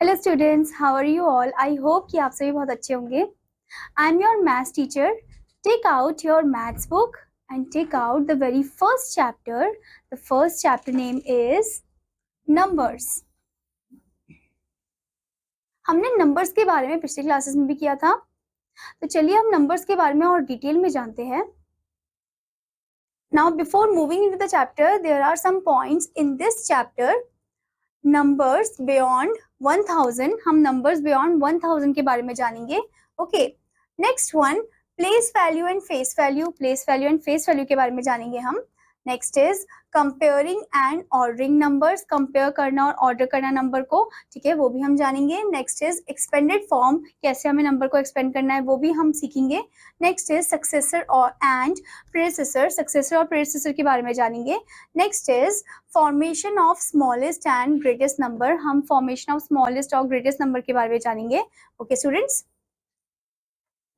Hello students, how are you all. I hope कि आप सभी बहुत अच्छे होंगे। I am your maths teacher. Take out your maths book and take out the very first chapter. The first chapter name is numbers. हमने numbers के बारे में पिछले क्लासेस में भी किया था, तो चलिए हम नंबर्स के बारे में और डिटेल में जानते हैं। Now before moving into the chapter, there are some points in this chapter. Numbers beyond 1000, हम नंबर्स बियॉन्ड 1000 के बारे में जानेंगे। Okay, next one, place value and face value. Place value and face value के बारे में जानेंगे हम। Next is comparing and ordering numbers, compare करना और ऑर्डर करना नंबर को, ठीक है, वो भी हम जानेंगे। नेक्स्ट इज एक्सपेंडेड फॉर्म, कैसे हमें नंबर को एक्सपेंड करना है वो भी हम सीखेंगे। नेक्स्ट इज सक्सेसर और एंड प्रेडिसेसर, सक्सेसर और प्रेडिसेसर के बारे में जानेंगे। Next is formation of smallest and greatest number, हम फॉर्मेशन ऑफ स्मॉलेस्ट और ग्रेटेस्ट नंबर के बारे में जानेंगे। Okay students,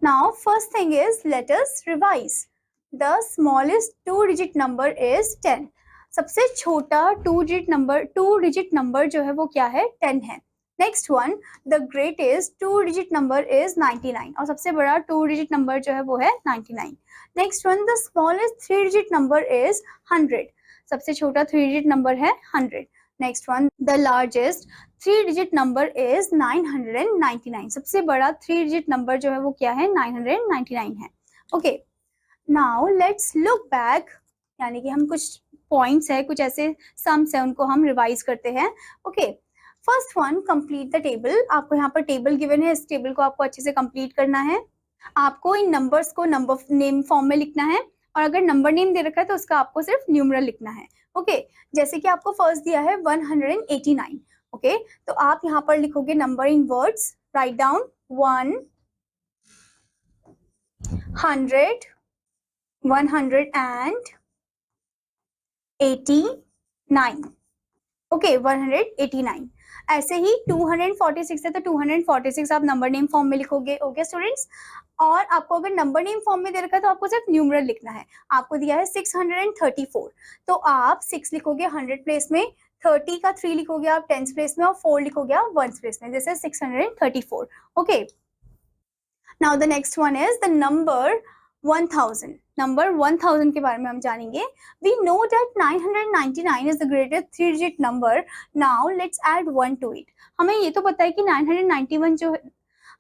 now first thing is let us revise. The smallest two digit number is 10। सबसे छोटा टू डिजिट नंबर जो है वो क्या है, 10 है। Next one, the greatest two digit number is 99, और सबसे बड़ा टू डिजिट नंबर जो है वो है 99। Next one, the smallest three digit number is 100, सबसे छोटा थ्री डिजिट नंबर है 100। Next one, the largest three digit number is 999, सबसे बड़ा थ्री डिजिट नंबर जो है वो क्या है, 999 है। Okay, now let's look back, यानी कि हम कुछ पॉइंट्स है, कुछ ऐसे सम्स है, उनको हम रिवाइज करते हैं। Okay, first one, complete the table. आपको यहाँ पर टेबल गिवन है, इस टेबल को आपको अच्छे से कंप्लीट करना है। आपको इन नंबर्स को नंबर नेम फॉर्म में लिखना है, और अगर नंबर नेम दे रखा है तो उसका आपको सिर्फ न्यूमरल लिखना है। ओके, जैसे कि आपको फर्स्ट दिया है 189। ओके, तो आप यहाँ पर लिखोगे number in words, write down 100, 189। Okay, 189। ऐसे ही 246 है तो 246 आप नंबर नेम फॉर्म में लिखोगे। ओके स्टूडेंट्स, और आपको अगर नंबर नेम फॉर्म में दे रखा है तो आपको सिर्फ न्यूमरल लिखना है। आपको दिया है 634, तो आप 6 लिखोगे 100 प्लेस में, 30 का 3 लिखोगे आप 10 प्लेस में, और 4 लिखोगे आप 1 प्लेस में। This is 634। Okay, now the next one is the number 1000। Number 1000 के बारे में हम जानेंगे। We know that 999 is the greatest three digit number. Now let's add 1 to it. हमें ये तो पता है कि 999 जो है,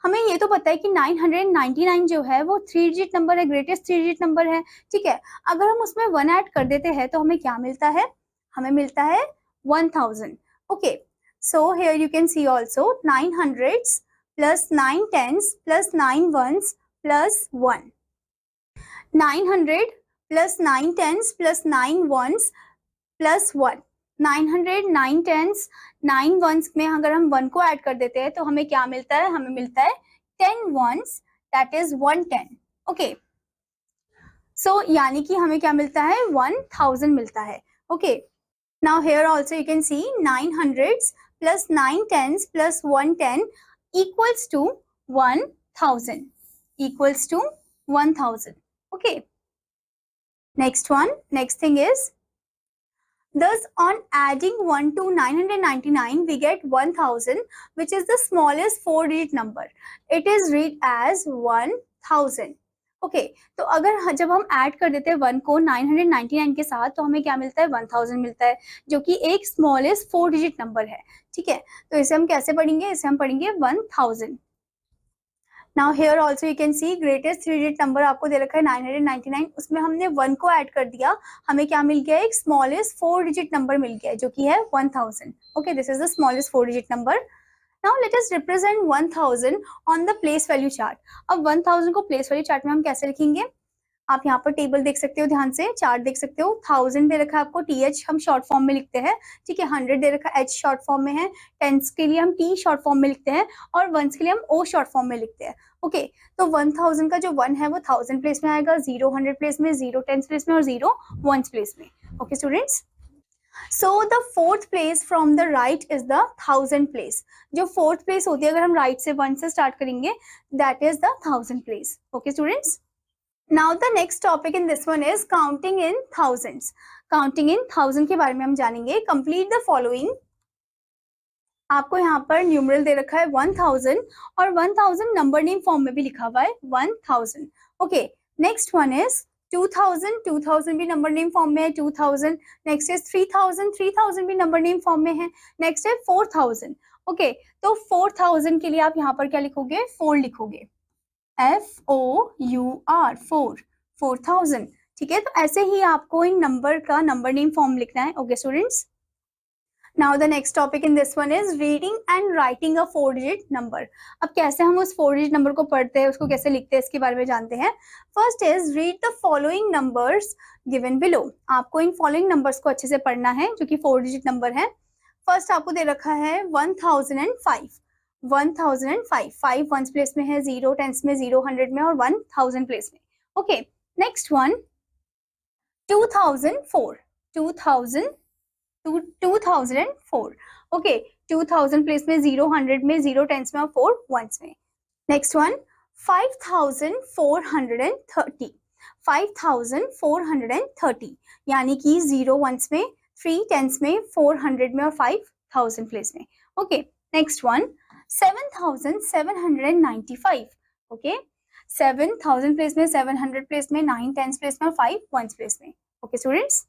हमें ये तो पता है कि 999 जो है वो थ्री डिजिट नंबर है, ग्रेटेस्ट थ्री डिजिट नंबर है, ठीक है। अगर हम उसमें 1 ऐड कर देते हैं तो हमें क्या मिलता है, हमें मिलता है 1000। Okay, so here you can see also 9 hundreds plus 9 tens plus 9 ones plus 1. 900 plus 9 tens plus 9 ones plus 1. 900, 9 tens, 9 ones में अगर हम 1 को ऐड कर देते हैं तो हमें क्या मिलता है, हमें मिलता है 10 ones, that is 110. ओके, सो यानी कि हमें क्या मिलता है, 1000 मिलता है। Okay, now here also you can see 9 hundreds plus 9 tens plus 110 equals to 1000, equals to 1000. Okay, next one, next thing is, thus on adding 1 to 999 we get 1000, which is the smallest 4 digit number. It is read as 1000. Okay, तो अगर जब हम add कर देते हैं 1 को 999 के साथ तो हमें क्या मिलता है, 1000 मिलता है, जो कि एक स्मॉलेस्ट 4 डिजिट नंबर है, ठीक है। तो इसे हम कैसे पढ़ेंगे, इसे हम पढ़ेंगे 1000। Now here also you can see greatest three digit number आपको दे रखा है 999, उसमें हमने 1 को ऐड कर दिया, हमें क्या मिल गया, एक स्मॉलेस्ट 4 डिजिट नंबर मिल गया जो कि है 1000। Okay, this is the smallest 4 digit number. Now let us represent 1000 on the place value chart. अब 1000 को place value chart में हम कैसे लिखेंगे, आप यहाँ पर टेबल देख सकते हो, ध्यान से चार्ट देख सकते हो। 1000 दे रखा है आपको, TH हम शॉर्ट फॉर्म में लिखते हैं, ठीक है। 100 दे रखा है, H शॉर्ट फॉर्म में है। टेंस के लिए हम T शॉर्ट फॉर्म में लिखते हैं, और वंस के लिए हम O शॉर्ट फॉर्म में लिखते हैं। ओके, तो 1000 का जो 1 है वो 1000 प्लेस में आएगा, 0 100 प्लेस में, 0 10 प्लेस में, और 0 1 प्लेस में। Okay students, so the fourth place from the right is the 1000 place. जो फोर्थ प्लेस होती है, अगर हम राइट से 1 से स्टार्ट करेंगे, that is the 1000 place. Okay students, now the next topic in this one is counting in thousands. Counting in 1000 के बारे में हम जानेंगे। कंप्लीट द फॉलोइंग आपको यहाँ पर न्यूमरल दे रखा है 1000 और 1000 नंबर नेम फॉर्म में भी लिखा हुआ है 1000. Okay, next one is 2000. 2000 भी नंबर नेम फॉर्म में है 2000. Next is 3000. 3000 भी नंबर नेम फॉर्म में है. नेक्स्ट है 4000. ओके, तो 4000 के लिए आप यहाँ पर क्या लिखोगे? 4 लिखोगे, FOUR, 4000. ठीक है, तो ऐसे ही आपको इन नंबर का नंबर नेम फॉर्म लिखना है. Okay students, now the next topic in this one is reading and writing a 4 digit number. अब कैसे हम उस 4 डिजिट नंबर को पढ़ते हैं, उसको कैसे लिखते हैं, इसके बारे में जानते हैं. First is read the following numbers given below. आपको इन फॉलोइंग नंबर्स को अच्छे से पढ़ना है जो कि 4 डिजिट नंबर है. फर्स्ट आपको दे रखा है 1005. 1005, 5 वंस प्लेस में है, 0 टेंस में, 0 100 में और 1000 प्लेस में. Okay, next one 2004. 2004. Okay, 2000 place में, 0 100 में, 0 टेंस में और 4 वंस में. Next one 5430. 5430 यानी कि 0 वंस में, 3 टेंस में, 400 में और 5000 प्लेस में. Okay, next one 7795. Okay, 7000 place में, 700 प्लेस में, 9 टेंस प्लेस में और 5 वंस प्लेस में. Okay students,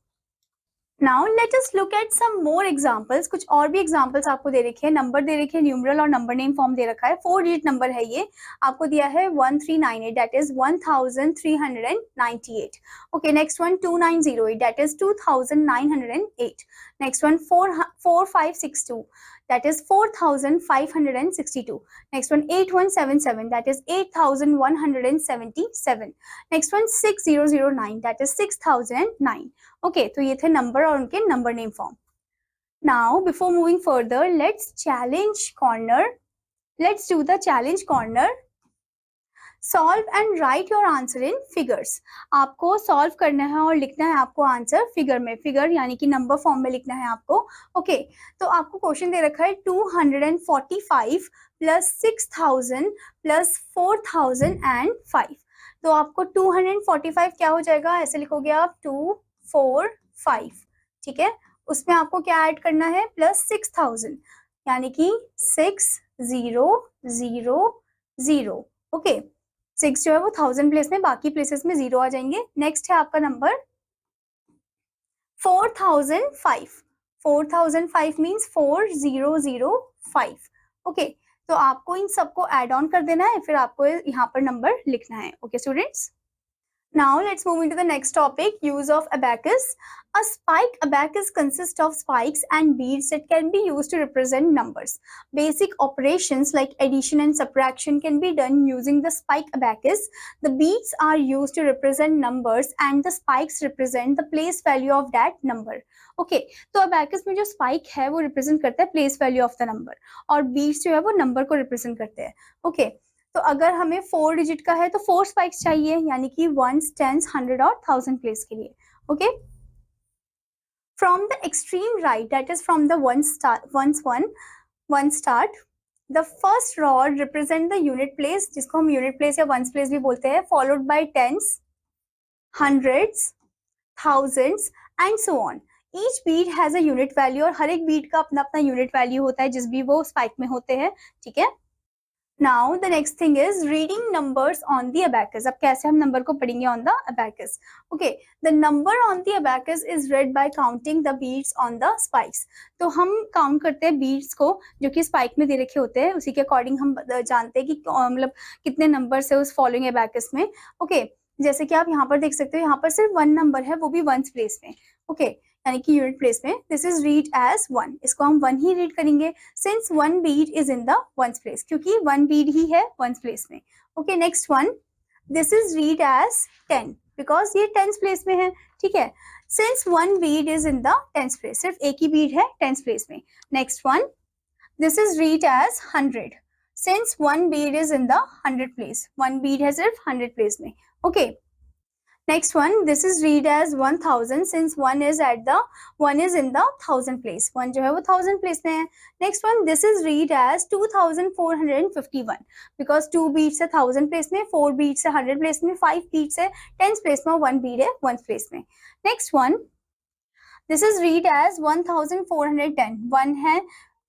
now let us look at some more examples. कुछ और भी एग्जांपल्स आपको दे रखे हैं, नंबर दे रखे हैं, न्यूमरल और नंबर नेम फॉर्म दे रखा है. 4 डिजिट नंबर है ये, आपको दिया है 1398, that is 1398. Okay, next one 2908, that is 2908. Next one 4562, that is 4562. Next one 8177, that is 8177. Next one 6009, that is 6009. Okay, तो ये थे नंबर और उनके number name form. Now before moving further, let's do the challenge corner. Solve and right your answer in figures. आपको solve करना है और लिखना है आपको आंसर फिगर में. फिगर यानी कि नंबर फॉर्म में लिखना है आपको. ओके, तो आपको क्वेश्चन दे रखा है 245 प्लस 6000 प्लस 4005. तो आपको 245 क्या हो जाएगा, ऐसे लिखोगे आप 245. ठीक है, उसमें आपको क्या ऐड करना है, प्लस 6000 यानी कि 6000. ओके, 6 जो है वो 1000 प्लेस में, बाकी प्लेसेस में 0 आ जाएंगे. नेक्स्ट है आपका नंबर 4005. 4005 मीन्स 4005. ओके, तो आपको इन सबको ऐड ऑन कर देना है, फिर आपको यहाँ पर नंबर लिखना है. Okay students, now let's move into the next topic, use of abacus. A spike abacus consists of spikes and beads that can be used to represent numbers. Basic operations like addition and subtraction can be done using the spike abacus. The beads are used to represent numbers and the spikes represent the place value of that number. Okay, तो abacus में जो spike है वो represent करता है place value of the number और beads जो है वो number को represent करते हैं. Okay, तो अगर हमें 4 डिजिट का है तो 4 स्पाइक्स चाहिए, यानी कि 1s, 10s, 100 और 1000 प्लेस के लिए. Okay, from the extreme right, that is from the one start, the first rod represent the unit place, जिसको हम यूनिट प्लेस या वंस प्लेस भी बोलते हैं, followed by 10s, 100s, 1000s and so on. Each bead has a unit value और हर एक beat का अपना अपना यूनिट वैल्यू होता है जिस भी वो स्पाइक में होते हैं. ठीक है, Now the next thing is reading numbers on the abacus. अब कैसे हम नंबर को पढ़ेंगे on the abacus? Okay, the number on the abacus is read by counting the beads on the spikes. तो हम काउंट करते हैं beads को जो कि स्पाइक में दे रखे होते हैं, उसी के अकॉर्डिंग हम जानते हैं कि मतलब कितने नंबर्स है उस फॉलोइंग abacus में. Okay, जैसे कि आप यहाँ पर देख सकते हो, यहाँ पर सिर्फ 1 नंबर है, वो भी 1s प्लेस में. ओके, यानी कि यूनिट प्लेस में. This is read as 1. इसको हम 1 ही रीड करेंगे since 1 bead is in the 1s place, क्योंकि 1 बीट ही है 1s प्लेस में. Okay, next one, this is read as 10 because ये 10s प्लेस में है. ठीक है, since 1 bead is in the 10s place, सिर्फ एक ही बीट है 10s प्लेस में. Next one, this is read as 100 since 1 bead is in the 100 place. 1 bead है सिर्फ 100 प्लेस में. Okay, next one, this is read as 1000 since 1 is in the 1000 place. 1 जो है वो 1000 place में है. Next one, this is read as 2451 because 2 beats है 1000 place में, 4 beats है 100 place में, 5 beats है 10s place में, 1 beat है 1s place में. Next one, this is read as 1410. 1 है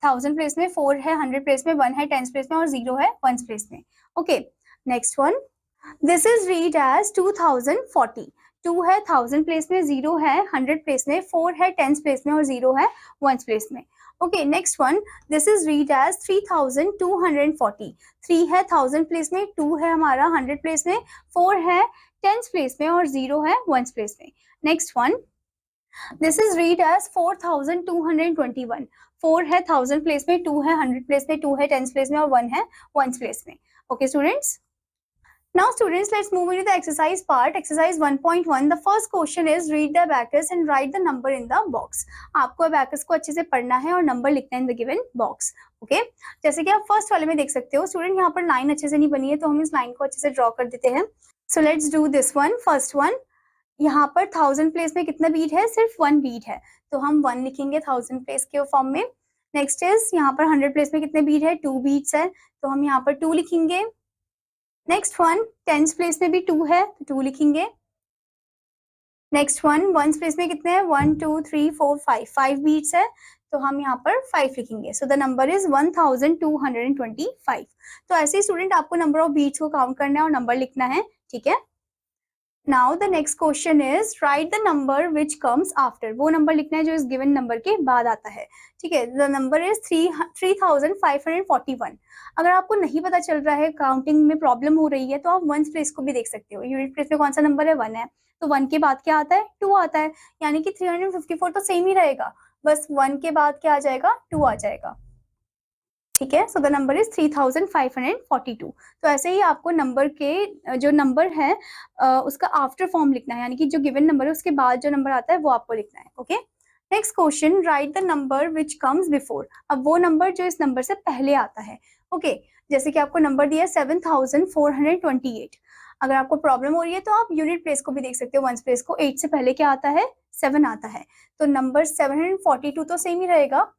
1000 प्लेस में 4 है, 100 प्लेस में 1 है, 10 प्लेस में और 0 है 1 प्लेस में. Okay, next one. This is read as 2040. 2 है 1000 प्लेस में, 0 है 100 प्लेस में, 4 है 10 प्लेस में और 0 है 1 प्लेस में. Okay, next one. This is read as 3240. 3 है 1000 प्लेस में, 2 है हमारा 100 प्लेस में, 4 है 10 प्लेस में और 0 है 1 प्लेस में. Next one. This is read as 4221. 4 है 1000 प्लेस में, 2 है 100 प्लेस में, 2 है 10 प्लेस में और 1 है 1 प्लेस में. Okay students. Now students, let's move into the exercise part. Exercise 1.1. The first question is read the abacus and write the number in the box. आपको abacus को अच्छे से पढ़ना है और नंबर लिखना है in the given box. Okay? जैसे कि आप फर्स्ट वाले में देख सकते हो स्टूडेंट, यहाँ पर लाइन अच्छे से नहीं बनी है तो हम इस लाइन को अच्छे से ड्रॉ कर देते हैं. So let's do this one. First one. यहाँ पर 1000 प्लेस में कितना बीट है? सिर्फ 1 बीट है, तो हम 1 लिखेंगे 1000 प्लेस के फॉर्म में. नेक्स्ट इज यहाँ पर 100 प्लेस में कितने बीट है? 2 बीट्स है, तो हम यहाँ पर 2 लिखेंगे. नेक्स्ट वन 10 प्लेस में भी 2 है, तो 2 लिखेंगे. नेक्स्ट वन 1 प्लेस में कितने हैं? 1 2 3 4 5 बीट्स है, तो हम यहाँ पर 5 लिखेंगे. So the number is 1225. तो ऐसे ही स्टूडेंट आपको नंबर ऑफ बीट्स को काउंट करना है और नंबर लिखना है. ठीक है. Now the next question is right the number which comes after. वो नंबर लिखना है जो इस गिवन नंबर के बाद आता है. ठीक है. The number is 3541. अगर आपको नहीं पता चल रहा है, काउंटिंग में प्रॉब्लम हो रही है, तो आप 1 प्लेस को भी देख सकते हो. यूनिट प्लेस में कौन सा नंबर है? 1 है, तो 1 के बाद क्या आता है? 2 आता है, यानी कि 354 तो सेम ही रहेगा, बस 1 के बाद क्या आ जाएगा? 2 आ जाएगा. ठीक है. So the number is 3542. तो ऐसे ही आपको नंबर के जो नंबर है उसका आफ्टर फॉर्म लिखना है, यानी कि जो गिवन नंबर है उसके बाद जो नंबर आता है वो आपको लिखना है. Okay. Next question. Right the number which comes before. अब वो नंबर जो इस नंबर से पहले आता है. ओके. जैसे कि आपको नंबर दिया 7428. अगर आपको प्रॉब्लम हो रही है तो आप यूनिट प्लेस को भी देख सकते हो. 1 प्लेस को 8 से पहले क्या आता है? 7 आता है, तो नंबर 742 तो सेम ही रहेगा.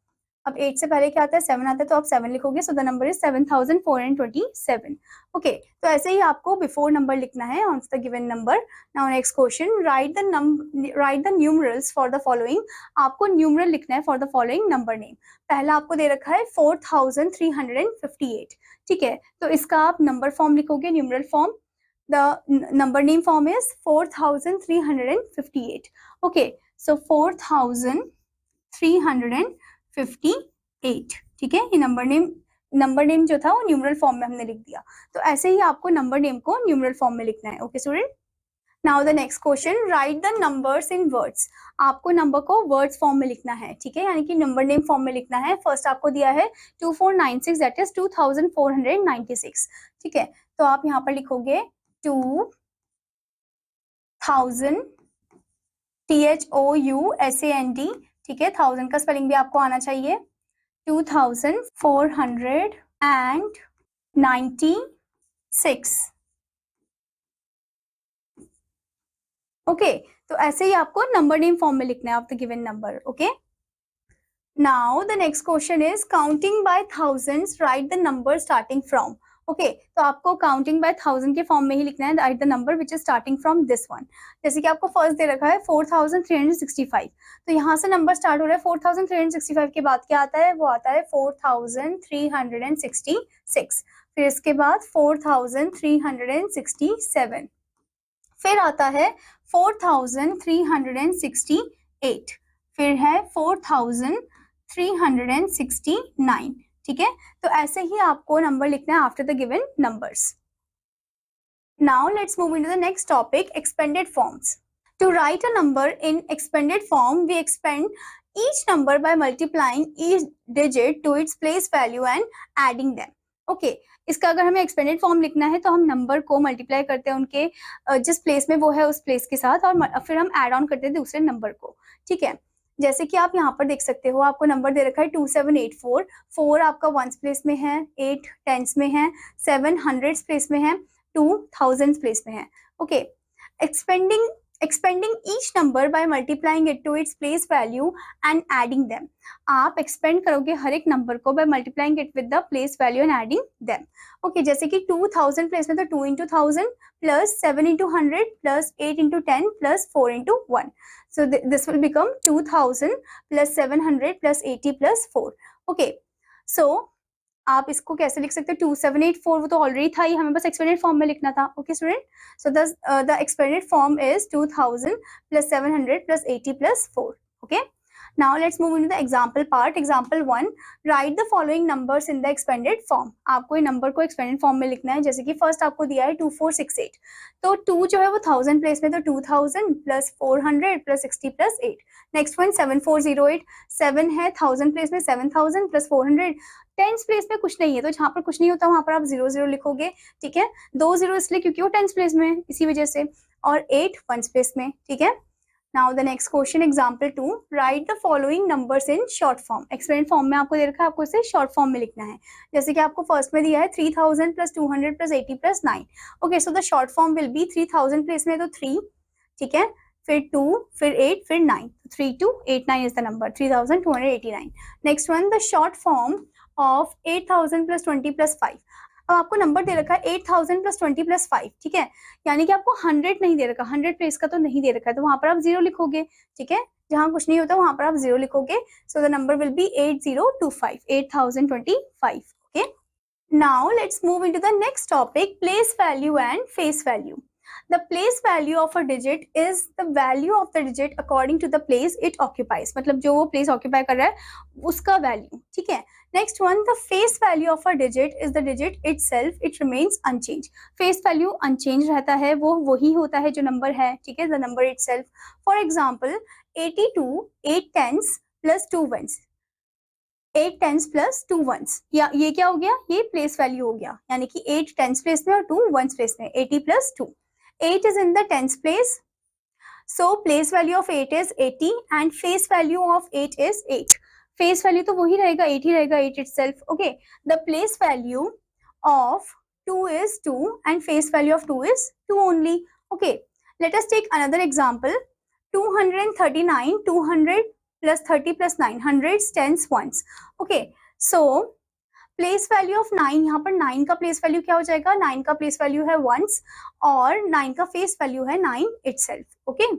अब 8 से पहले क्या आता है? 7 आता है, तो आप 7 लिखोगे. So the number is 7427. Okay. तो ऐसे ही आपको बिफोर नंबर लिखना है on the given number. Now next question. Right the numerals for the following. आपको न्यूमरल लिखना है for the following number name. पहला आपको दे रखा है 4358. ठीक है. तो इसका आप नंबर फॉर्म लिखोगे, numeral form. The number name form is 4358. Okay. So 4358. ठीक है. ये नंबर नेम जो था वो न्यूमरल फॉर्म में हमने लिख दिया. तो ऐसे ही आपको नंबर नेम को न्यूमरल फॉर्म में लिखना है. Okay student. Now the next question. Right the numbers in words. आपको नंबर को वर्ड्स फॉर्म में लिखना है. ठीक है, यानी कि नंबर नेम फॉर्म में लिखना है. फर्स्ट आपको दिया है 2496, दैट इज 2496. ठीक है. तो आप यहाँ पर लिखोगे 2000 THOUSAND. ठीक है. 1000 का स्पेलिंग भी आपको आना चाहिए. 2496. ओके. तो ऐसे ही आपको नंबर नेम फॉर्म में लिखना है of the given number. Okay. Now the next question is counting by thousands. Right the number starting from. Okay. तो आपको काउंटिंग बाय 1000 के फॉर्म में ही लिखना है. Right the number which is starting from this one. जैसे कि आपको first they रखा है 4365, तो यहाँ से नंबर स्टार्ट हो रहा है. 4365 के बाद क्या आता है? वो आता है 4366. फिर इसके बाद 4367. फिर आता है 4368. फिर है 4369. ठीक है. तो ऐसे ही आपको नंबर लिखना है after the given numbers. Now let's move into the next topic, expanded forms. To write a number in expanded form we expand each number by multiplying each digit to its place value and adding them. Okay. इसका अगर हमें expanded form लिखना है तो हम number को multiply करते हैं उनके जिस प्लेस में वो है उस प्लेस के साथ, और फिर हम ऐड ऑन करते हैं दूसरे नंबर को. ठीक है. जैसे कि आप यहाँ पर देख सकते हो, आपको नंबर दे रखा है 2784. 4 आपका 1s प्लेस में है, 8 10s में है, 7 100s प्लेस में है, 2 1000s प्लेस में है. Okay. expanding each number by multiplying it to its place value and adding them. आप expand करोगे हर एक नंबर को by multiplying it with the place value and adding them. Okay, जैसे कि 2000 प्लेस में तो 2 into 1000 plus 7 into 100 plus 8 into 10 plus 4 into 1. So this will become 2000 plus 700 plus 80 plus 4. Okay. सो आप इसको कैसे लिख सकते हो, 2784 वो तो ऑलरेडी था ही, हमें बस एक्सपेंडेड फॉर्म में लिखना था. Okay student, so the expanded form is 2000 plus 700 plus 80 plus 4. Okay, now let's move into the example part. Example 1, write the following numbers in the expanded form. आपको ये नंबर को expanded form में लिखना है. जैसे कि फर्स्ट आपको दिया है 2468, तो 2 जो है वो 1000 प्लेस में, तो 2000 plus 400 plus 60 plus 8. Next one 7408, 7 है 1000 प्लेस में, 7000 plus 400. टेंस प्लेस में कुछ नहीं है, तो जहाँ पर कुछ नहीं होता वहां पर आप 00 लिखोगे. ठीक है, 2 0 इसलिए क्योंकि वो टेंस प्लेस में है, इसी वजह से, और 8 वंस प्लेस में. ठीक है, now the next question example 2, right the following numbers in short form. Expanded form में आपको दे रखा है, आपको इसे शॉर्ट फॉर्म में लिखना है. जैसे कि आपको फर्स्ट में दिया है 3000 plus 200 plus 80 plus 9. Okay, so the short form will be 3000 place में तो 3, ठीक है, फिर 2, फिर 8, फिर 9. 3289 is the number, 3289. Next one the short form of 8000 plus 20 plus 5. अब आपको नंबर दे रखा है 8000 plus 20 plus 5. ठीक है, यानी कि आपको 100 नहीं दे रखा, 100 प्लेस का तो नहीं दे रखा है, तो वहां पर आप 0 लिखोगे. ठीक है, जहां कुछ नहीं होता वहां पर आप 0 लिखोगे. So the number will be 8025, 8025. Okay, now let's move into the next topic, place value and face value. The place value of a digit is the value of the digit according to the place it occupies. मतलब जो वो place occupy कर रहा है उसका value. ठीक है, next one, the face value of a digit is the digit itself, it remains unchanged. face value unchanged रहता है, वो वही होता है जो नंबर है. ठीक है, the number itself. For example 82 8 tens plus 2 ones, 8 tens plus 2 ones, या ये क्या हो गया, ये place value हो गया, यानी कि 8 tens place में और 2 ones place में. 80 plus 2, 8 is in the tens place, so place value of 8 is 80 and face value of 8 is 8. face value तो वही रहेगा, 8 ही रहेगा, 8 itself. Okay, the place value of 2 is 2 and face value of 2 is 2 only. Okay, let us take another example. 239, 200 plus 30 plus 9, hundreds, tens, ones. Okay, so place value of 9, यहाँ पर 9 का place value क्या हो जाएगा, 9 का place value है once और 9 का फेस वैल्यू है 9 itself. Okay,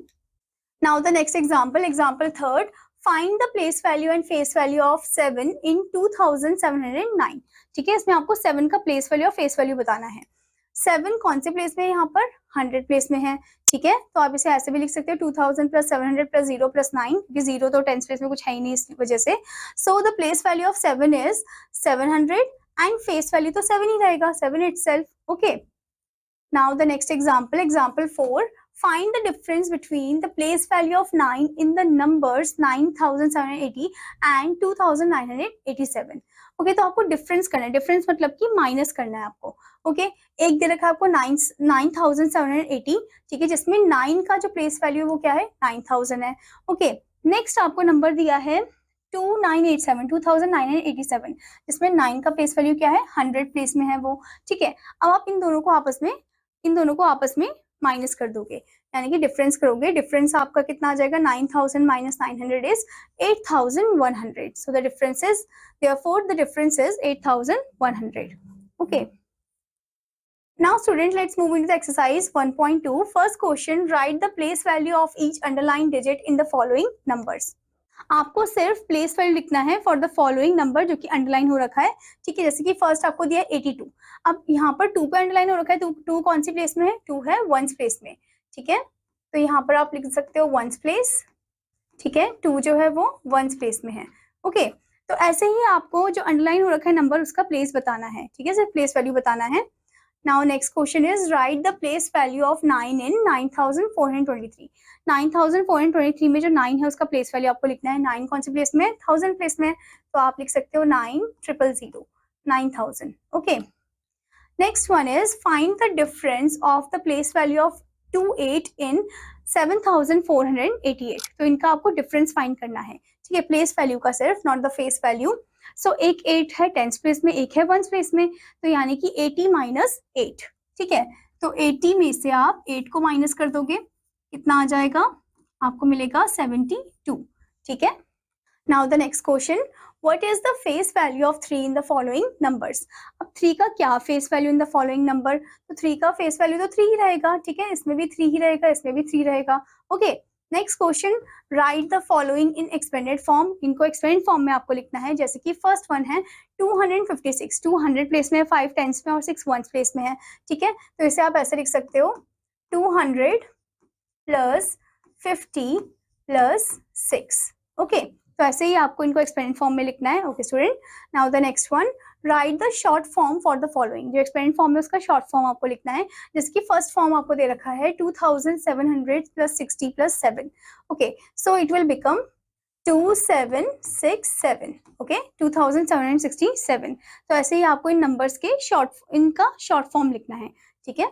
now the next example, example third, find the place value and face value of 7 इन 2709. ठीक है, इसमें आपको 7 का प्लेस वैल्यू और फेस वैल्यू बताना है. 7 कौन से प्लेस में है, यहाँ पर 100 प्लेस में है. ठीक है, तो आप इसे ऐसे भी लिख सकते हो 2000 plus 700 plus 0 plus 9, क्योंकि 0 तो टेंस प्लेस में कुछ है ही नहीं इस वजह से. So the place value of 7 is 700 and face value तो 7 ही रहेगा, 7 itself. Okay, now the next example, example 4, find the difference between the place value of 9 in the numbers 9780 and 2987. Okay, तो आपको डिफरेंस करना है, डिफरेंस मतलब कि minus करना है आपको. ओके, एक दे रखा है आपको 9780. ठीक है, जिसमें 9 का जो प्लेस वैल्यू वो क्या है, 9000 है. ओके, नेक्स्ट आपको नंबर दिया है 2987, 2987, जिसमें 9 का प्लेस वैल्यू क्या है, 100 प्लेस में है वो. ठीक है, अब आप इन दोनों को आपस में माइनस कर दोगे, यानी कि डिफरेंस करोगे. डिफरेंस आपका कितना आ जाएगा, 9000 minus 900 is 8100. so the difference is, therefore the difference is 8100. okay, now student, let's move into the exercise 1.2. first question, write the place value of each underlined digit in the following numbers. आपको सिर्फ place value लिखना है for the following number जो कि underline हो रखा है. ठीक है, जैसे कि फर्स्ट आपको दिया 82, अब यहाँ पर 2 पे अंडरलाइन हो रखा है, तो 2 कौन सी प्लेस में है, 2 है वंस प्लेस में. ठीक है, तो यहाँ पर आप लिख सकते हो वंस प्लेस. ठीक है, 2 जो है वो वंस प्लेस में है. ओके, तो ऐसे ही आपको जो अंडरलाइन हो रखा है नंबर उसका प्लेस बताना है. ठीक है, सिर्फ प्लेस वैल्यू बताना है. Now next question is, write the place value of 9 in 9423. 9423 में जो 9 है उसका प्लेस वैल्यू आपको लिखना है. 9 कौन सी प्लेस में, 1000 प्लेस में, तो आप लिख सकते हो 9000, 9000. Okay, next one is, find the difference of the place value of 28 इन 7488. तो इनका आपको डिफरेंस फाइंड करना है. ठीक है, प्लेस वैल्यू का सिर्फ, नॉट द फेस वैल्यू. सो एक 8 है टेंस प्लेस में, एक है वंस प्लेस में, तो यानी कि 80 minus 8. ठीक है, तो 80 में से आप 8 को माइनस कर दोगे, कितना आ जाएगा, आपको मिलेगा 72. ठीक है, now the next question, what is the face value of 3 in the following numbers. अब 3 का क्या face value in the following number, तो 3 का फेस वैल्यू तो 3 ही रहेगा. ठीक है, इसमें भी 3 ही रहेगा, इसमें भी 3 रहेगा. Okay, next question, right the following in expanded form. इनको एक्सपेंडेड फॉर्म में आपको लिखना है। जैसे कि फर्स्ट वन है 256, 200 प्लेस में है, 5 टेंस में और 6 वंस प्लेस में है। ठीक है, तो इसे आप ऐसे लिख सकते हो 200 प्लस 50 प्लस 6। ओके, तो ऐसे ही आपको इनको एक्सपेंडेड फॉर्म में लिखना है। Okay student, now the next one, right the short form for the following. जो एक्सपेंडेड फॉर्म है उसका शॉर्ट फॉर्म आपको लिखना है। जिसकी फर्स्ट फॉर्म आपको दे रखा है 2700 plus 60 plus 7। Okay, so it will become 2767। Okay, 2767। तो ऐसे ही आपको इन नंबर्स के इनका शॉर्ट फॉर्म लिखना है। ठीक है,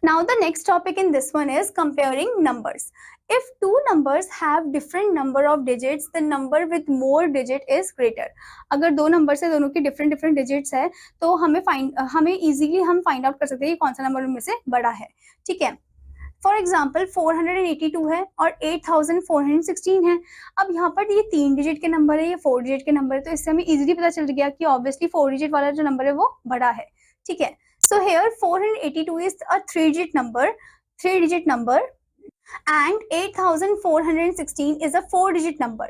now the next topic in this one is comparing numbers. If two numbers have different number of digits, the number with more digit is greater. अगर दो नंबर से दोनों की different डिजिट्स है तो हमें इजीली हम फाइंड आउट कर सकते हैं कि कौन सा नंबर उनमें से बड़ा है। ठीक है, फॉर एग्जाम्पल 482 है और 8416 है। अब यहाँ पर ये 3 डिजिट के नंबर है, ये 4 डिजिट के नंबर है, तो इससे हमें इजीली पता चल गया कि ऑब्वियसली 4 डिजिट वाला जो नंबर है वो बड़ा है। ठीक है, so here 482 is a 3 digit number and 8416 is a 4 digit number.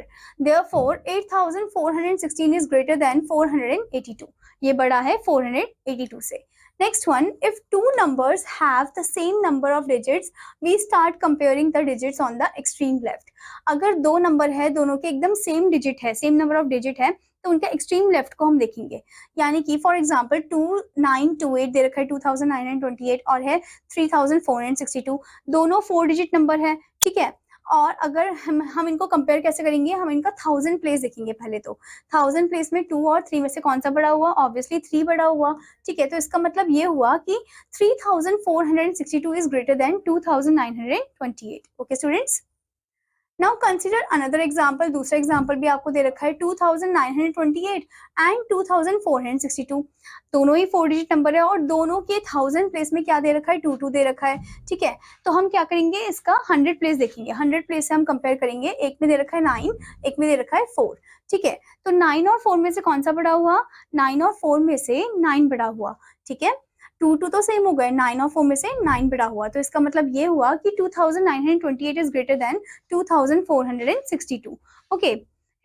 Therefore 8416 is greater than 482. ये बड़ा है 482 से। Next one, if two numbers have the same number of digits, we start comparing the digits on the extreme left. अगर दो number है, दोनों के एकदम सेम डिजिट है, सेम नंबर ऑफ डिजिट है, तो उनका एक्सट्रीम लेफ्ट को हम देखेंगे। यानी कि फॉर एग्जांपल 2928 दे रखा है 2928 और है 3462, दोनों 4 डिजिट नंबर है। ठीक है, और अगर हम इनको कंपेयर कैसे करेंगे, हम इनका 1000 प्लेस देखेंगे। पहले तो 1000 प्लेस में 2 और 3 में से कौन सा बड़ा हुआ, ऑब्वियसली 3 बड़ा हुआ। ठीक है, तो इसका मतलब ये हुआ कि 3462 is greater than 2928। Okay students, now consider another example. दूसरा एग्जाम्पल भी आपको दे रखा है 2928 एंड 2462। दोनों ही 4 डिजिट नंबर है और दोनों के 1000 प्लेस में क्या दे रखा है, 22 दे रखा है। ठीक है, तो हम क्या करेंगे, इसका 100 प्लेस देखेंगे। 100 प्लेस से हम कंपेयर करेंगे। एक में दे रखा है 9, एक में दे रखा है 4। ठीक है, तो 9 और 4 में से कौन सा बड़ा हुआ, 9 और 4 में से 9 बड़ा हुआ। ठीक है, 2 तो सेम हो गए, 9 और 4 में से 9 बड़ा हुआ। तो इसका मतलब ये हुआ कि 2928 is greater than 2462. Okay,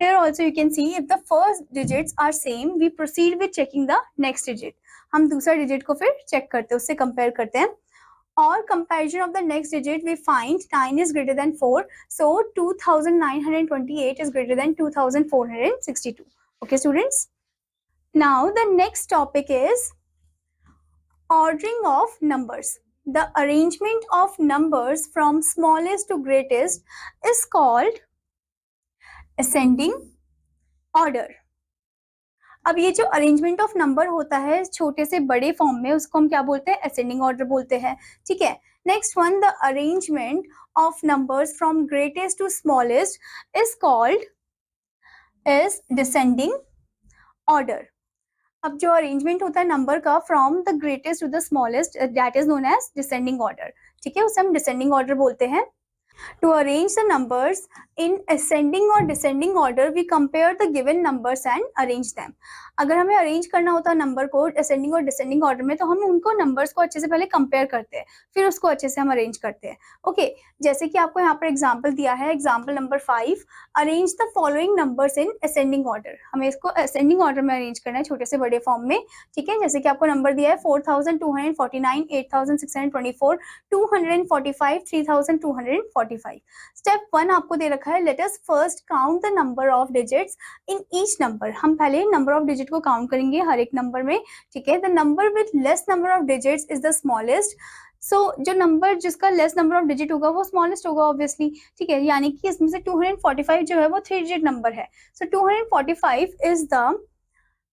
here also you can see if the first digits are same, we proceed with checking the next digit. हम दूसरा डिजिट को फिर चेक करते हैं, उससे कंपेयर करते हैं। और comparison of the next digit, we find 9 is greater than 4, so 2928 is greater than 2462. Okay students, now the next topic is ordering of numbers. The arrangement of numbers from smallest to greatest is called ascending order. अब ये जो arrangement of number होता है छोटे से बड़े form में, उसको हम क्या बोलते हैं, असेंडिंग ऑर्डर बोलते हैं। ठीक है, next one, the arrangement of numbers from greatest to smallest is called is descending order. अब जो अरेंजमेंट होता है नंबर का from the greatest to the smallest, that is known as descending order. ठीक है, उसे हम डिसेंडिंग ऑर्डर बोलते हैं। To arrange the numbers in ascending or descending order, we compare the given numbers and arrange them. अगर हमें arrange करना होता है नंबर को असेंडिंग और डिसेंडिंग ऑर्डर में, तो हम उनको नंबर्स को अच्छे से पहले कंपेयर करते हैं, फिर उसको अच्छे से हम अरेंज करते हैं। ओके, जैसे कि आपको यहाँ पर एग्जांपल दिया है, example number 5, arrange the following numbers in ascending order. हमें इसको असेंडिंग ऑर्डर में अरेंज करना है, छोटे से बड़े फॉर्म में। ठीक है, जैसे कि आपको नंबर दिया है 4249, 8624, 245, 3245। स्टेप 1 आपको दे रखा है, let us first count the number of digits in each number. हम पहले नंबर ऑफ डिजिट को काउंट करेंगे हर एक नंबर में। ठीक है, the number with less number of digits is the smallest. So जो नंबर जिसका लेस नंबर ऑफ डिजिट होगा वो स्मॉलेस्ट होगा ऑब्वियसली। ठीक है, यानी कि इसमें से 245 जो है वो 3 डिजिट नंबर है। सो 245 इज द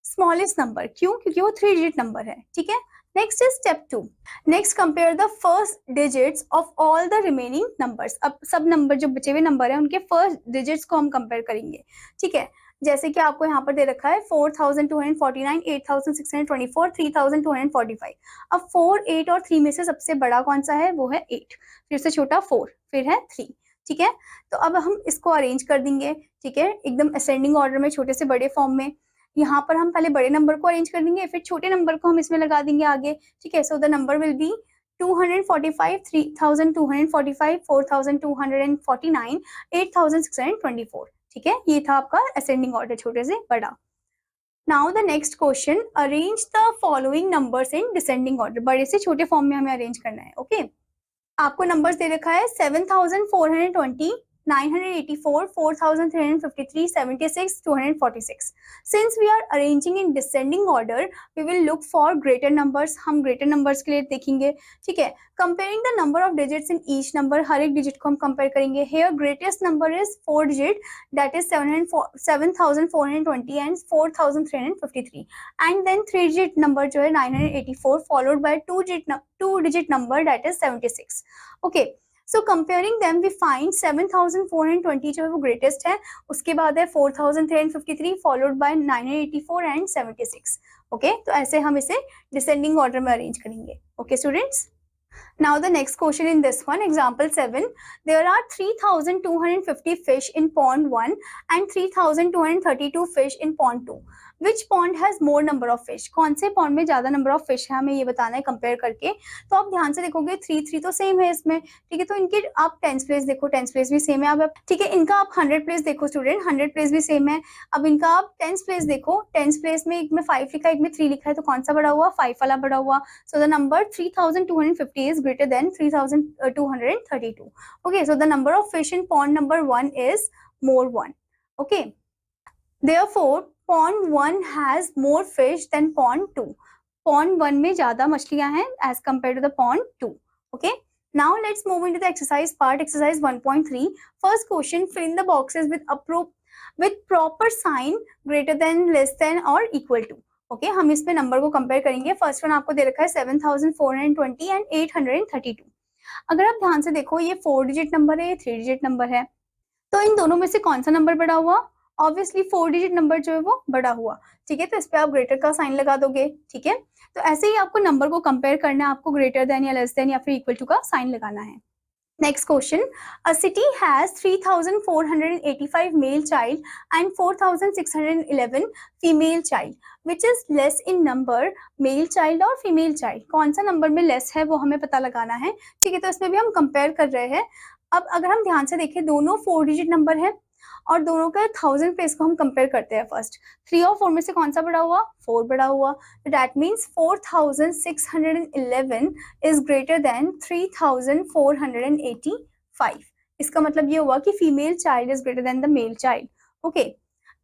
स्मॉलेस्ट नंबर। क्यों? क्योंकि वो 3 डिजिट नंबर है। ठीक है, next is step 2, next compare the first digits of all the remaining numbers. अब सब नंबर जो बचे हुए नंबर है उनके फर्स्ट डिजिट्स को हम कंपेयर करेंगे। ठीक है, जैसे कि आपको यहाँ पर दे रखा है 4249, 8624, 3245। अब 4, 8 और 3 में से सबसे बड़ा कौन सा है, वो है 8, फिर से छोटा 4, फिर है 3। ठीक है, तो अब हम इसको अरेंज कर देंगे। ठीक है, एकदम असेंडिंग ऑर्डर में, छोटे से बड़े फॉर्म में। यहाँ पर हम पहले बड़े नंबर को अरेंज कर देंगे, फिर छोटे नंबर को हम इसमें लगा देंगे आगे। ठीक है, so the number will be 245, 3245, 4249, 8624. ठीक है, ये था आपका असेंडिंग ऑर्डर, छोटे से बड़ा. Now the next question, arrange the following numbers in descending order. बड़े से छोटे फॉर्म में हमें अरेंज करना है. ओके, आपको नंबर्स दे रखा है 7420, 984, 4353, 76, 246. Since we are arranging in descending order, we will look for greater numbers. हम greater numbers के लिए देखेंगे. ठीक है, comparing the number of digits in each number, हर एक digit को हम compare करेंगे. Here greatest number is 4 digit, that is 7420 and 4353, and then 3 digit number जो है 984, followed by 2 digit number, that is 76. Okay, so comparing them we find 7420 जो है वो greatest है, उसके बाद है 4353 followed by 984 and 76. Okay, तो ऐसे हम इसे descending order में arrange करेंगे. Okay students, now the next question in this one, example 7, there are 3250 fish in pond 1 and 3232 fish in pond 2. Which pond has more number of fish? कौन से pond में ज्यादा नंबर ऑफ फिश है, हमें ये बताना है कंपेयर करके. तो आप ध्यान से देखोगे 3 तो सेम है इसमें. ठीक है, तो इनके आप टेंस प्लेस देखो, टेंस प्लेस भी सेम है. अब ठीक है, इनका आप 100 प्लेस देखो स्टूडेंट, 100 प्लेस भी सेम है. अब इनका आप टेंस प्लेस देखो, टेंस प्लेस में एक में 5 लिखा है, एक में 3 लिखा है, तो कौन सा बड़ा हुआ? 5 वाला बड़ा हुआ. So the number 3250 is greater than 3232. Okay, so the number of fish in pond number 1 is more 1. Okay, therefore pond 1 has more fish than pond 2. pond 1 में ज्यादा मछलियां हैं as compared to the pond 2. Okay, now let's move into the exercise part, exercise 1.3. first question, fill in the boxes with proper sign greater than, less than or equal to. Okay, हम इसमें number को compare करेंगे. First one आपको दे रखा है 7420 and 832. अगर आप ध्यान से देखो, ये 4 डिजिट नंबर है, ये 3 डिजिट नंबर है, तो इन दोनों में से कौन सा नंबर बड़ा हुआ? ऑब्वियसली 4 डिजिट नंबर जो है वो बड़ा हुआ. ठीक है, तो इस पे आप ग्रेटर का साइन लगा दोगे. ठीक है, तो ऐसे ही आपको नंबर को कंपेयर करना है, आपको ग्रेटर देन या लेस देन या फिर इक्वल टू का साइन लगाना है. Next question, a city has 3485 male child and 4611 female child. Which is less in number, male child और female child? कौन सा नंबर में लेस है वो हमें पता लगाना है. ठीक है, तो इसमें भी हम कंपेयर कर रहे हैं. अब अगर हम ध्यान से देखें, दोनों 4 डिजिट नंबर है और दोनों का 1000 प्लेस को हम कंपेयर करते हैं. फर्स्ट 3 और 4 में से कौन सा बड़ा हुआ? 4 बड़ा हुआ. That means 4611 is greater than 3485. इसका मतलब ये हुआ कि female child is greater than the male child. Okay,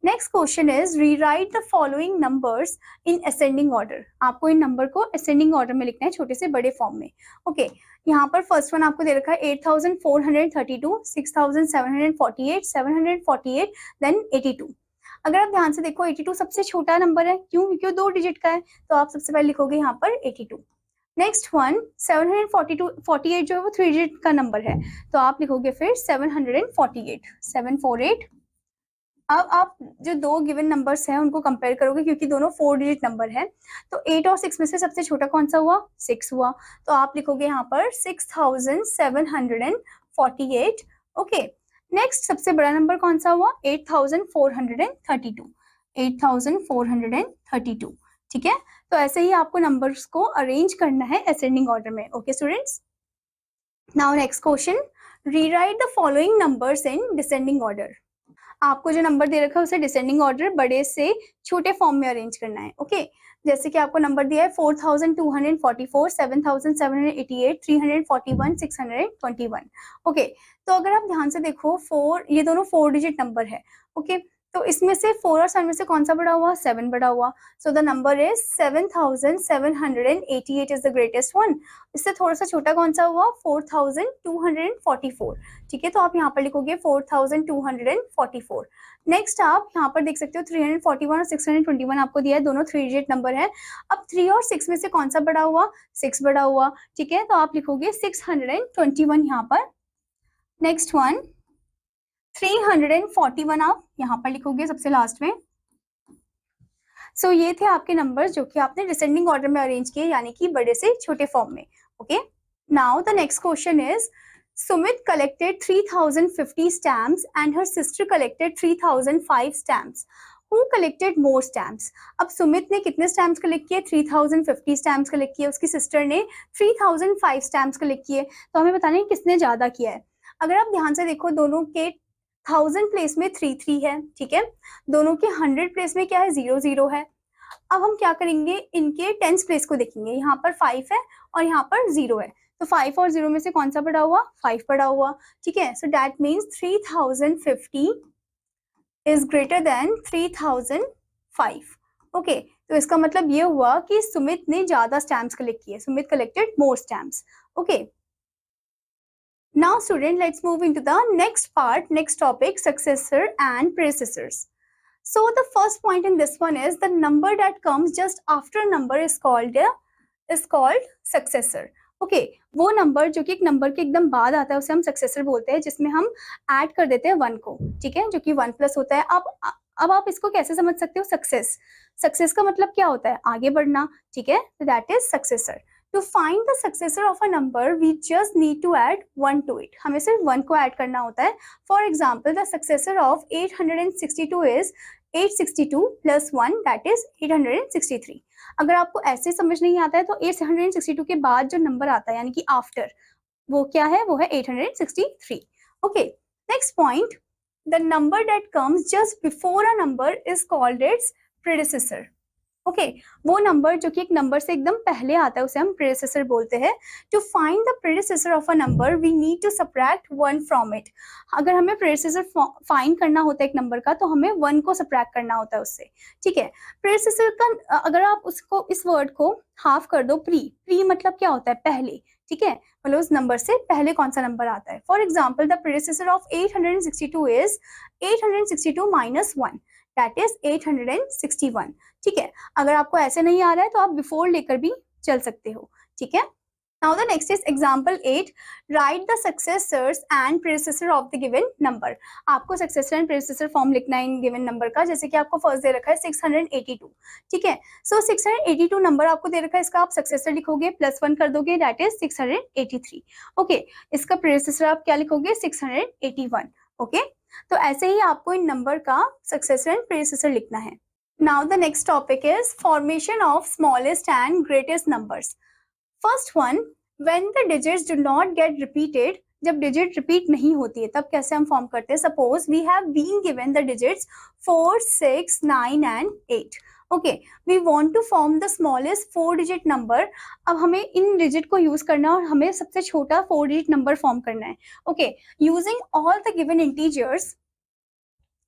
next question is rewrite the following numbers in ascending order. आपको इन नंबर को असेंडिंग ऑर्डर में लिखना है, छोटे से बड़े फॉर्म में. ओके, यहाँ पर फर्स्ट वन आपको दे रखा है 8432, 6748, 748, देन 82. अगर आप ध्यान से देखो 82 सबसे छोटा नंबर है. क्यों? क्योंकि 2 डिजिट का है, तो आप सबसे पहले लिखोगे यहाँ पर 82. नेक्स्ट वन 748 जो है वो 3 डिजिट का नंबर है, तो आप लिखोगे फिर 748, 748. अब आप जो दो गिवन नंबर्स हैं उनको कंपेयर करोगे, क्योंकि दोनों 4 डिजिट नंबर है, तो 8 और 6 में से सबसे छोटा कौन सा हुआ? 6 हुआ. तो आप लिखोगे यहाँ पर 6748. ओके, नेक्स्ट सबसे बड़ा नंबर कौन सा हुआ? 8432, 8432. ठीक है, तो ऐसे ही आपको नंबर्स को अरेंज करना है असेंडिंग ऑर्डर में. Okay students, now next question, rewrite the following numbers in descending order. आपको जो नंबर दे रखा है उसे डिसेंडिंग ऑर्डर बड़े से छोटे फॉर्म में अरेंज करना है. ओके, जैसे कि आपको नंबर दिया है 4244, 7788, 341, 621. ओके, तो अगर आप ध्यान से देखो 4, ये दोनों 4 डिजिट नंबर है. ओके, तो इसमें से 4 और 7 में से कौन सा बड़ा हुआ? 7 बड़ा हुआ. So the number is 7788 is the greatest one. इससे थोड़ा सा छोटा कौन सा हुआ? 4244. ठीक है, तो आप यहाँ पर लिखोगे 4244. नेक्स्ट आप यहाँ पर देख सकते हो 341 और 621 आपको दिया है, दोनों 3 डिजिट नंबर है. अब 3 और 6 में से कौन सा बड़ा हुआ? 6 बड़ा हुआ. ठीक है, तो आप लिखोगे 621 यहाँ पर. नेक्स्ट वन 341 आप यहाँ पर लिखोगे सबसे लास्ट में. सो ये थे आपके नंबर्स जो कि आपने डिसेंडिंग ऑर्डर में अरेंज किए, यानी कि बड़े से छोटे फॉर्म में. Okay, now the next question is, Sumit collected 3050 stamps and her sister collected 3005 stamps. Who collected more stamps. अब सुमित ने कितने स्टैम्प्स कलेक्ट किए, 3050 स्टैम्प्स कलेक्ट किए, उसकी सिस्टर ने 3005 स्टैम्प्स कलेक्ट किए। तो हमें बताना है किसने ज्यादा किया है। अगर आप ध्यान से देखो दोनों के 1000 प्लेस में 3 है, ठीक है, दोनों के 100 प्लेस में क्या है, 0 है। अब हम क्या करेंगे, इनके 10 प्लेस को देखेंगे, यहाँ पर 5 है और यहाँ पर 0 है, तो 5 और 0 में से कौन सा पड़ा हुआ, 5 पड़ा हुआ, ठीक है। So that means 3050 is greater than 3005। Okay, तो इसका मतलब ये हुआ कि सुमित ने ज्यादा स्टैम्प्स कलेक्ट किए, Sumit collected more stamps. Okay, now student, let's move into the next part, next topic, successor and predecessors. So the first point in this one is the number that comes just after a number is called successor. Okay, वो number जो कि एक number के एकदम बाद आता है उसे हम सक्सेसर बोलते हैं, जिसमें हम ऐड कर देते हैं 1 को, ठीक है, जो कि 1 प्लस होता है। अब आप इसको कैसे समझ सकते हो, सक्सेस का मतलब क्या होता है, आगे बढ़ना, ठीक है, तो that is successor. To find the successor of a number, we just need to add 1 to it. हमें सिर्फ 1 को ऐड करना होता है। For example, the successor of 862 is 862 plus 1, that is 863. अगर आपको ऐसे समझ नहीं आता है तो 862 के बाद जो नंबर आता है यानी कि आफ्टर, वो क्या है, वो है 863. Okay, next point, the number that comes just before a number is called its predecessor. Okay, वो नंबर जो कि एक नंबर से एकदम पहले आता है उसे हम प्रेडिसेसर बोलते हैं। To find the predecessor of a number we need to subtract 1 from it. अगर हमें प्रेडिसेसर फाइंड करना होता है एक नंबर का तो हमें 1 को सबट्रैक्ट करना होता है उससे, ठीक है। प्रेडिसेसर का अगर आप उसको, इस वर्ड को हाफ कर दो, प्री मतलब क्या होता है, पहले, ठीक है, मतलब उस नंबर से पहले कौन सा नंबर आता है। For example, the predecessor of 862 is 862 minus 1, that is 861, ठीक है। अगर आपको ऐसे नहीं आ रहा है तो आप बिफोर लेकर भी चल सकते हो, ठीक है। Now the next is example 8, right the successors and predecessor of the given number. आपको सक्सेसर एंड प्रेडिसेसर फॉर्म लिखना है इन गिवन नंबर का, जैसे कि आपको फर्स्ट दे रखा है 682, ठीक है। सो 682 नंबर आपको दे रखा है, इसका आप सक्सेसर लिखोगे, +1 कर दोगे, दैट इज 683। ओके, इसका प्रेडिसेसर आप क्या लिखोगे, 681। ओके, तो ऐसे ही आपको इन नंबर का सक्सेसर एंड प्रेडिसेसर लिखना है। Now the next topic is formation of smallest and greatest numbers. First one, when the digits do not get repeated, जब डिजिट रिपीट नहीं होती है तब कैसे हम फॉर्म करते हैं। Suppose we have been given the digits 4, 6, 9 and 8. Okay, we want to form the smallest 4 digit number. अब हमें इन डिजिट को यूज करना है और हमें सबसे छोटा 4 डिजिट नंबर फॉर्म करना है। Okay, using all the given integers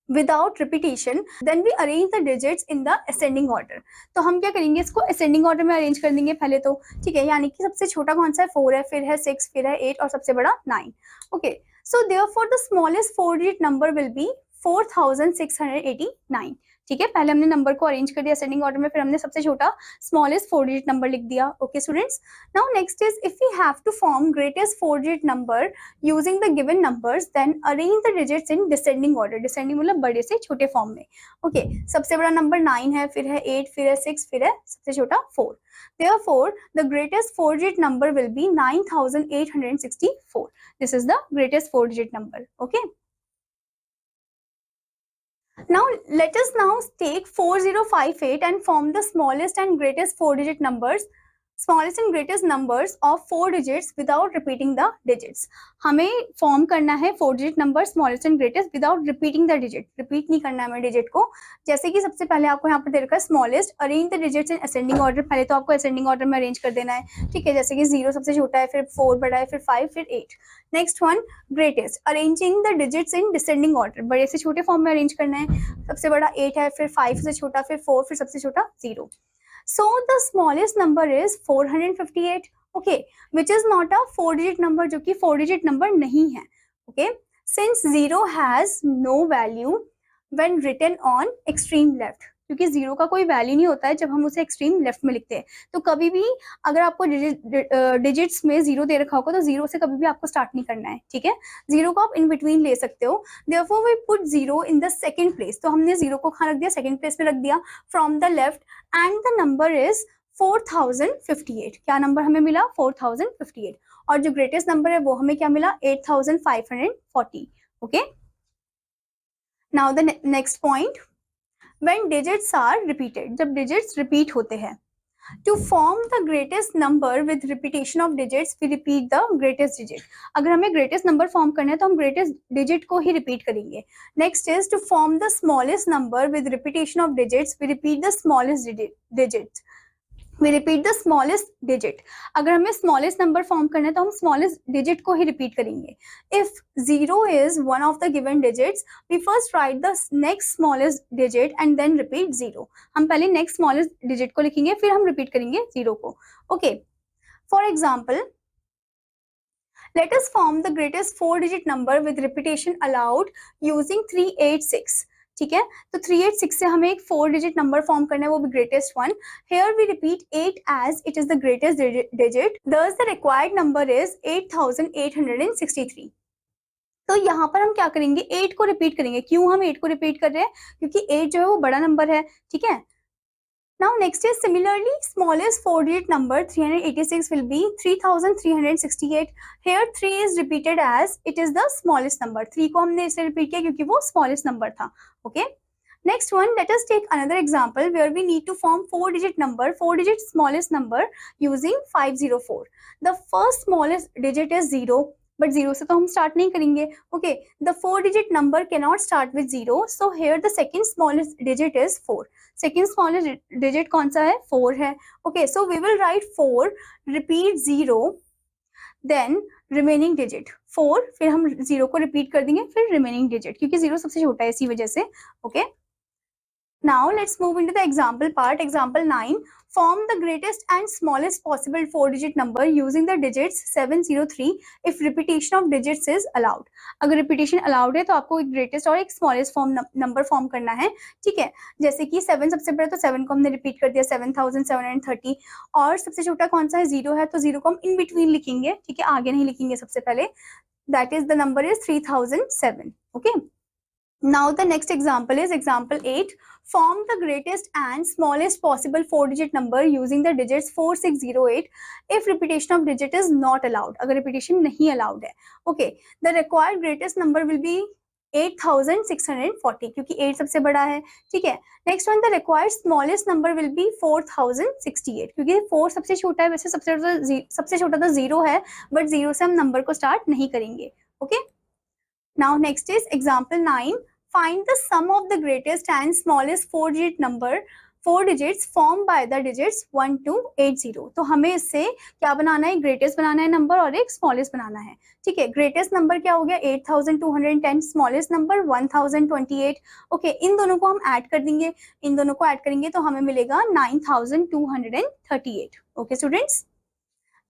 without repetition, then we arrange the digits in the ascending order. तो हम क्या करेंगे, इसको ascending order में अरेंज कर देंगे पहले तो, ठीक है, यानी कि सबसे छोटा कौन सा है, 4 है, फिर है 6, फिर है 8 और सबसे बड़ा 9. Okay, so therefore the smallest 4 digit number will be 4689. ठीक है, पहले हमने नंबर को अरेंज कर दिया असेंडिंग ऑर्डर में, फिर हमने सबसे छोटा स्मॉलेस्ट 4 डिजिट नंबर लिख दिया। Okay students, now next is if we have to form greatest 4 digit number using the given numbers, then arrange the digits in descending order. Descending मतलब बड़े से छोटे फॉर्म में। ओके, सबसे बड़ा नंबर 9 है, फिर है 8, फिर है 6, फिर है सबसे छोटा 4. Therefore, the greatest 4 digit number will be 9864. This is the greatest 4 digit number. Okay. Now let us now take 4058 and form the smallest and greatest 4 digit numbers, smallest and greatest numbers of 4 digits without repeating the digits. हमें form करना है 4 digit number smallest and greatest without repeating the digit. Repeat नहीं करना है हमें digit को। जैसे कि सबसे पहले आपको यहाँ पर दे रखा है smallest, arrange the digits in ascending order. पहले तो आपको असेंडिंग ऑर्डर में अरेंज कर देना है, ठीक है, जैसे कि 0 सबसे छोटा है, फिर 4 बड़ा है, फिर 5, फिर 8. Next one, greatest, arranging the digits in descending order. बड़े से छोटे फॉर्म में अरेंज करना है। सबसे बड़ा 8 है, फिर 5 से छोटा, फिर 4, फिर सबसे छोटा 0. So the smallest number is 458, okay, which is not a 4 digit number, जो कि 4 digit number नहीं है. Okay, since 0 has no value when written on extreme left, क्योंकि 0 का कोई वैल्यू नहीं होता है जब हम उसे एक्सट्रीम लेफ्ट में लिखते हैं। तो कभी भी अगर आपको डिजिट्स में 0 दे रखा होगा तो 0 से कभी भी आपको स्टार्ट नहीं करना है, ठीक है। 0 को आप इन बिटवीन ले सकते हो। Therefore we put 0 in the second place. तो हमने 0 को कहाँ रख दिया, सेकंड प्लेस पे रख दिया from the left, and the number is 4058. क्या नंबर हमें मिला, 4058. और जो ग्रेटेस्ट नंबर है वो हमें क्या मिला, 8540. Okay, now the next point, when digits are repeated, जब डिजिट्स रिपीट होते हैं। To form the greatest number with repetition of digits, we repeat the greatest digit. अगर हमें greatest number form करना है तो हम greatest digit को ही repeat करेंगे. Next is to form the smallest number with repetition of digits, we repeat the smallest digit. We repeat the smallest digit. अगर हमें smallest number form करना है तो हम smallest digit को ही repeat करेंगे. If 0 is one of the given digits, we first write the next smallest digit and then repeat 0. हम पहले next smallest digit को लिखेंगे फिर हम repeat करेंगे 0 को. Okay. For example, let us form the greatest 4-digit number with repetition allowed using 386. ठीक है, तो 386 से हमें एक 4-digit नंबर फॉर्म करना है, वो भी greatest one. Here we repeat 8 as it is the greatest digit. Thus the required number is 8863. तो यहाँ पर हम क्या करेंगे, 8 को रिपीट करेंगे. क्यों हम 8 को रिपीट कर रहे हैं, क्योंकि 8 जो है वो बड़ा नंबर है. ठीक है. Now next is similarly smallest 4-digit number 386 will be 3368. Here 3 is repeated as it is the smallest number. 3 को हमने इसलिए repeat किया क्योंकि वो smallest number था. Okay. Next one, let us take another example where we need to form 4-digit number, 4-digit smallest number using 504. The first smallest digit is 0. But 0 से तो हम start नहीं करेंगे. Okay, the 4-digit number cannot start with 0. So here the second smallest digit is 4. Second smallest digit कौन सा है, 4 है. Okay, so we will write 4, repeat 0, then remaining digit 4. फिर हम 0 को repeat कर देंगे, फिर remaining digit, क्योंकि 0 सबसे छोटा है इसी वजह से. Okay. Now let's move into the example part. Example 9. Form the greatest and smallest possible 4-digit number using the digits 703 if repetition of digits is allowed. अगर repetition allowed है तो आपको एक greatest और एक smallest number form करना है. ठीक है, जैसे कि 7 सबसे बड़ा, तो 7 को हमने repeat कर दिया 7730. और सबसे छोटा कौन सा है, 0 है, तो 0 को हम in between लिखेंगे. ठीक है, आगे नहीं लिखेंगे सबसे पहले. That is the number is 3007. Okay. Now the next example is example 8. Form the greatest and smallest possible 4-digit number using the digits 4608 if repetition of digit is not allowed. अगर repetition नहीं allowed है. Okay. The required greatest number will be 8640 क्योंकि 8 सबसे बड़ा है. ठीक है. Next one, the required smallest number will be 4068 क्योंकि 4 सबसे छोटा है. वैसे सबसे छोटा तो 0 है, but 0 से हम नंबर को स्टार्ट नहीं करेंगे. Okay. Now next is example 9. Find the sum of the greatest and smallest 4-digit number, 4 digits formed by the digits 1 to 80. तो हमें इससे क्या बनाना है, ग्रेटेस्ट बनाना है नंबर और एक स्मॉलेस्ट बनाना है. ठीक है, ग्रेटेस्ट नंबर क्या हो गया 8210, स्मॉलेस्ट नंबर 1028. ओके, इन दोनों को हम ऐड कर देंगे, इन दोनों को ऐड करेंगे तो हमें मिलेगा 9238. Okay students.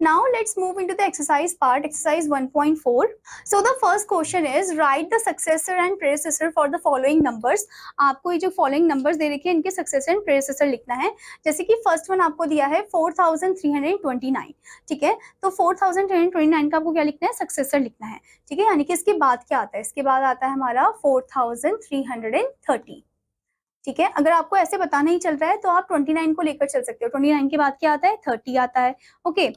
Now let's move into the exercise part, exercise 1.4. So the first question is write the successor and predecessor for the following numbers. आपको ये जो following numbers दे रखे हैं इनके successor and predecessor लिखना है. जैसे कि first one आपको दिया है 4329. ठीक है, तो 4329 का आपको क्या लिखना है, successor लिखना है. ठीक है, यानी कि इसके बाद क्या आता है, इसके बाद आता है हमारा 4330. ठीक है, अगर आपको ऐसे पता नहीं चल रहा है तो आप 29 को लेकर चल सकते हो. 29 के बाद क्या आता है, 30 आता है. ओके,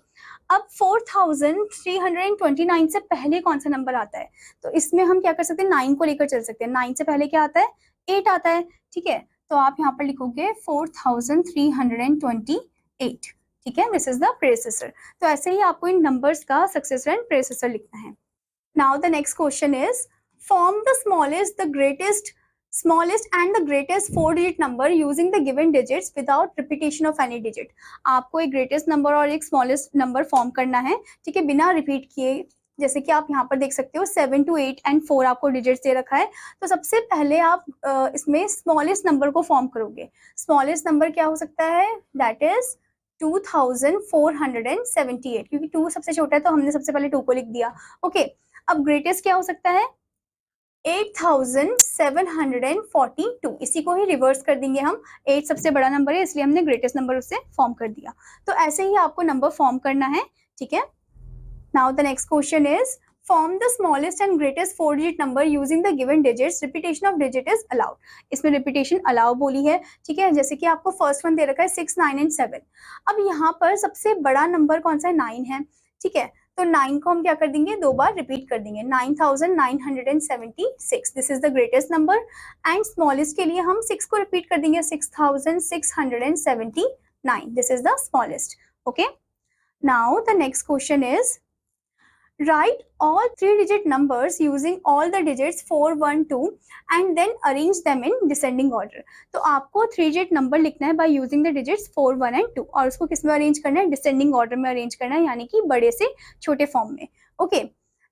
अब 4329 से पहले कौन सा नंबर आता है, तो इसमें हम क्या कर सकते हैं, 9 को लेकर चल सकते हैं. 9 से पहले क्या आता है, 8 आता है. ठीक है, तो आप यहाँ पर लिखोगे 4328. ठीक है, दिस इज द प्रेडिसेसर. तो ऐसे ही आपको इन नंबर्स का सक्सेसर एंड प्रेडिसेसर लिखना है. Now the next question is form the smallest, the greatest, smallest and the greatest 4-digit number using the given digits without repetition of any digit. आपको एक greatest number और एक smallest number form करना है. ठीक है, बिना repeat किए. जैसे कि आप यहाँ पर देख सकते हो 7 to 8 and 4 आपको digits दे रखा है. तो सबसे पहले आप इसमें smallest number को form करोगे. smallest number क्या हो सकता है, that is 2478 क्योंकि 2 सबसे छोटा है तो हमने सबसे पहले 2 को लिख दिया. ओके, अब greatest क्या हो सकता है, 8742. इसी को ही रिवर्स कर देंगे हम. 8 सबसे बड़ा नंबर है इसलिए हमने ग्रेटेस्ट नंबर उससे फॉर्म कर दिया. तो ऐसे ही आपको नंबर फॉर्म करना है. ठीक है, now the next question is form the smallest and greatest 4-digit number using the given digits, repetition of digit is allowed. इसमें रिपीटेशन अलाउ बोली है. ठीक है, जैसे कि आपको फर्स्ट वन दे रखा है 6, 9 एंड 7. अब यहाँ पर सबसे बड़ा नंबर कौन सा है, 9 है. ठीक है, तो तो 9 को हम क्या कर देंगे, 2 बार रिपीट कर देंगे, 9976, this is the greatest number. And smallest के लिए हम 6 को रिपीट कर देंगे, 6679, this is the smallest. Okay, now the next question is write all 3-digit numbers using all the digits 4, 1, 2 and then arrange them in descending order। तो आपको 3-digit number लिखना है by using the digits 4, 1 and 2 और उसको किस में arrange करना है, डिसेंडिंग ऑर्डर में अरेंज करना है, यानी कि बड़े से छोटे फॉर्म में। Okay,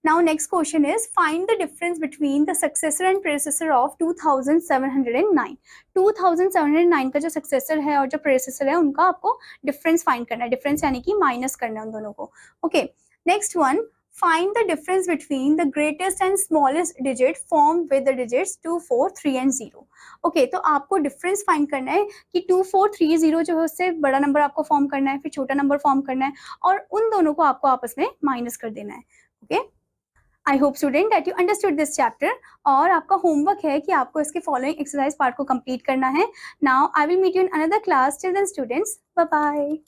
now next question is find the difference between the successor and प्रेडेसेसर of 2709। 2709 का जो सक्सेसर है और जो प्रेडेसेसर है उनका आपको डिफरेंस फाइंड करना है, डिफरेंस यानी कि माइनस करना है उन दोनों को। Okay, next one, find the difference between the greatest and smallest digit formed with the digits 2, 4, 3 and 0। Okay, तो आपको डिफरेंस फाइंड करना है कि 2, 4, 3, 0 जो है उससे बड़ा नंबर आपको फॉर्म करना है, फिर छोटा नंबर फॉर्म करना है और उन दोनों को आपको आपस में माइनस कर देना है। Okay, I hope student that you understood this chapter. और आपका होमवर्क है कि आपको इसके फॉलोइंग एक्सरसाइज पार्ट को कंप्लीट करना है। Now I will meet you in another class, till then students, bye bye.